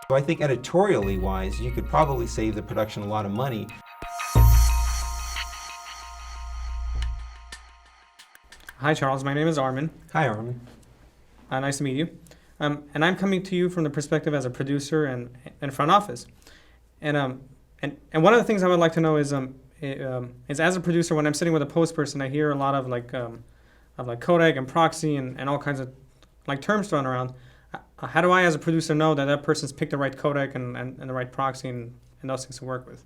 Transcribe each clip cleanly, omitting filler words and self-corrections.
So I think editorially wise, you could probably save the production a lot of money. Hi Charles, my name is Armen. Hi, Armen. Nice to meet you. And I'm coming to you from the perspective as a producer and front office. And one of the things I would like to know is as a producer, when I'm sitting with a post person, I hear a lot of like codec and proxy and all kinds of like terms thrown around. How do I, as a producer, know that that person's picked the right codec and the right proxy and those things to work with?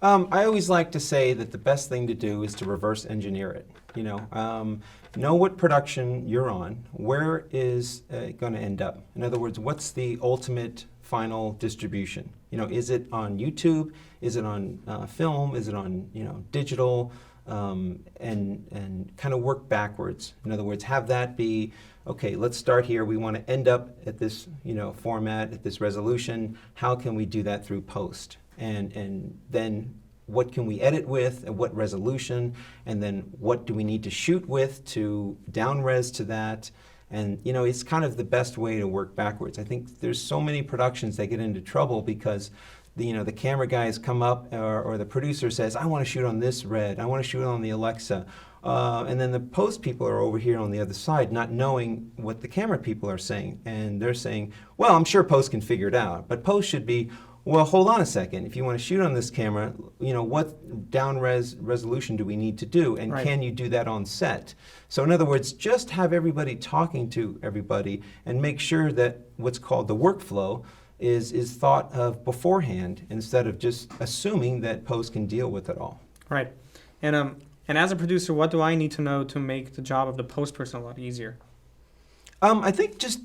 I always like to say that the best thing to do is to reverse engineer it. Know what production you're on. Where is it going to end up? In other words, what's the ultimate final distribution? Is it on YouTube? Is it on film? Is it on digital? And kind of work backwards. In other words, have that be, okay, let's start here. We want to end up at this format, at this resolution. How can we do that through post? And then what can we edit with, and what resolution, and then what do we need to shoot with to down-res to that? And it's kind of the best way to work backwards. I think there's so many productions that get into trouble because the camera guys come up or the producer says, I want to shoot on this red, I want to shoot on the Alexa. And then the post people are over here on the other side not knowing what the camera people are saying. And they're saying, well, I'm sure post can figure it out. But post should be, well, hold on a second. If you want to shoot on this camera, what down-res resolution do we need to do? And right. Can you do that on set? So in other words, just have everybody talking to everybody and make sure that what's called the workflow is thought of beforehand instead of just assuming that post can deal with it all. Right. And as a producer, what do I need to know to make the job of the post person a lot easier? I think just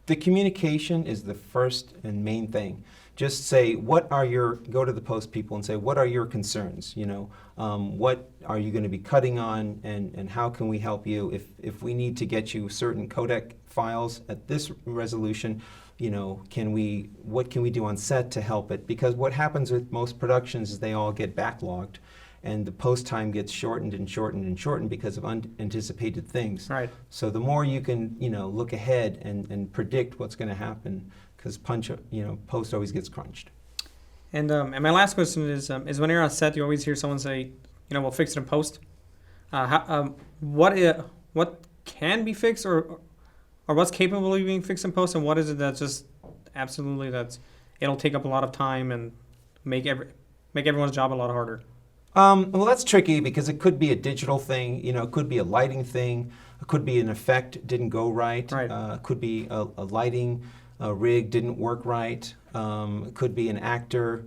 the communication is the first and main thing. Just say, go to the post people and say, what are your concerns? What are you going to be cutting on, and how can we help you? If we need to get you certain codec files at this resolution, what can we do on set to help it? Because what happens with most productions is they all get backlogged, and the post time gets shortened and shortened and shortened because of unanticipated things. Right. So the more you can, look ahead and predict what's going to happen, because post always gets crunched. And my last question is when you're on set, you always hear someone say, we'll fix it in post. What can be fixed, or what's capable of being fixed in post, and what is it that's just absolutely it'll take up a lot of time and make everyone's job a lot harder? Well, that's tricky because it could be a digital thing, it could be a lighting thing, it could be an effect didn't go right, it could be a lighting rig didn't work right, it could be an actor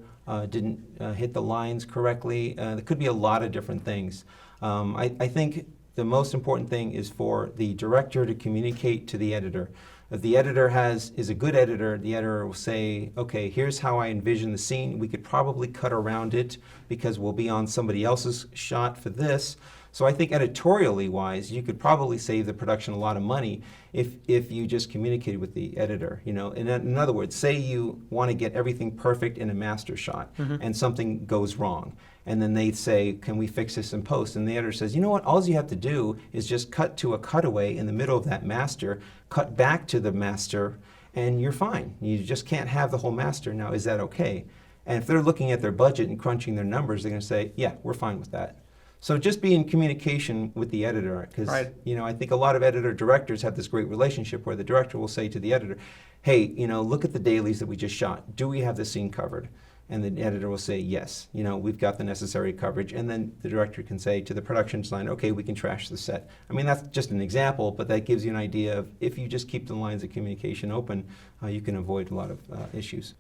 didn't hit the lines correctly. There could be a lot of different things. I think the most important thing is for the director to communicate to the editor. If the editor is a good editor, the editor will say, okay, here's how I envision the scene. We could probably cut around it because we'll be on somebody else's shot for this. So I think editorially wise, you could probably save the production a lot of money if you just communicated with the editor. In other words, say you want to get everything perfect in a master shot, and something goes wrong. And then they say, can we fix this in post? And the editor says, you know what, all you have to do is just cut to a cutaway in the middle of that master, cut back to the master, and you're fine. You just can't have the whole master. Now, is that okay? And if they're looking at their budget and crunching their numbers, they're going to say, yeah, we're fine with that. So just be in communication with the editor, because I think a lot of editor-directors have this great relationship where the director will say to the editor, hey, look at the dailies that we just shot. Do we have the scene covered? And the editor will say, yes, we've got the necessary coverage. And then the director can say to the production design, okay, we can trash the set. I mean, that's just an example, but that gives you an idea of if you just keep the lines of communication open, you can avoid a lot of issues.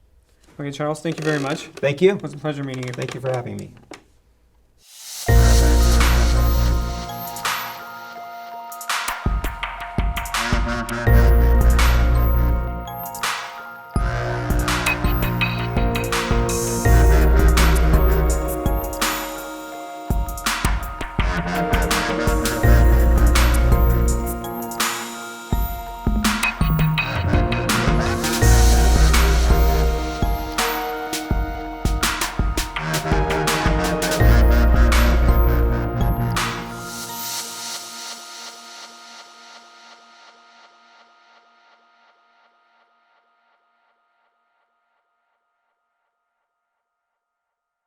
Okay, Charles, thank you very much. Thank you. It was a pleasure meeting you. Thank you for having me.